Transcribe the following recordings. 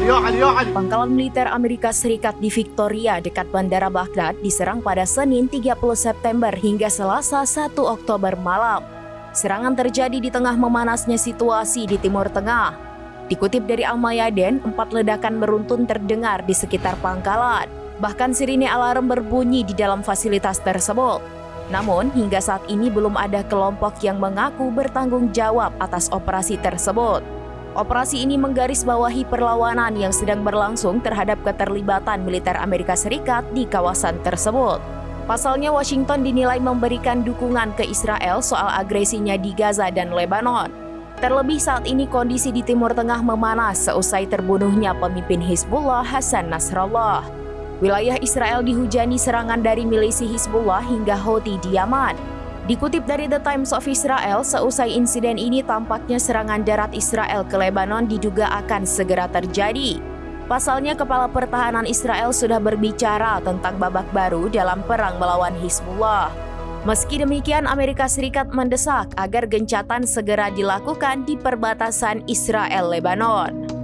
Pangkalan militer Amerika Serikat di Victoria dekat Bandara Baghdad diserang pada Senin 30 September hingga Selasa 1 Oktober malam. Serangan terjadi di tengah memanasnya situasi di Timur Tengah. Dikutip dari Al-Mayadin, 4 ledakan beruntun terdengar di sekitar pangkalan. Bahkan sirine alarm berbunyi di dalam fasilitas tersebut. Namun, hingga saat ini belum ada kelompok yang mengaku bertanggung jawab atas operasi tersebut. Operasi ini menggarisbawahi perlawanan yang sedang berlangsung terhadap keterlibatan militer Amerika Serikat di kawasan tersebut. Pasalnya, Washington dinilai memberikan dukungan ke Israel soal agresinya di Gaza dan Lebanon. Terlebih saat ini kondisi di Timur Tengah memanas seusai terbunuhnya pemimpin Hizbullah Hasan Nasrallah. Wilayah Israel dihujani serangan dari milisi Hizbullah hingga Houthi di Yaman. Dikutip dari The Times of Israel, seusai insiden ini tampaknya serangan darat Israel ke Lebanon diduga akan segera terjadi. Pasalnya, Kepala Pertahanan Israel sudah berbicara tentang babak baru dalam perang melawan Hizbullah. Meski demikian, Amerika Serikat mendesak agar gencatan segera dilakukan di perbatasan Israel-Lebanon.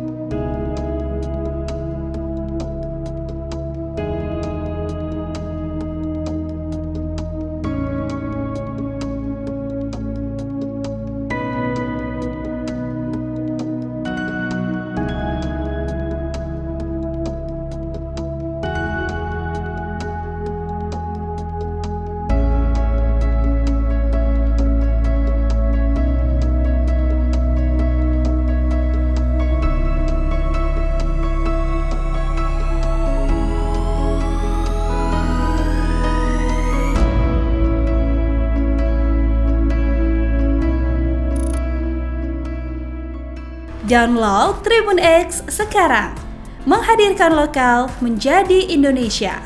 Download Tribun X sekarang, menghadirkan lokal menjadi Indonesia.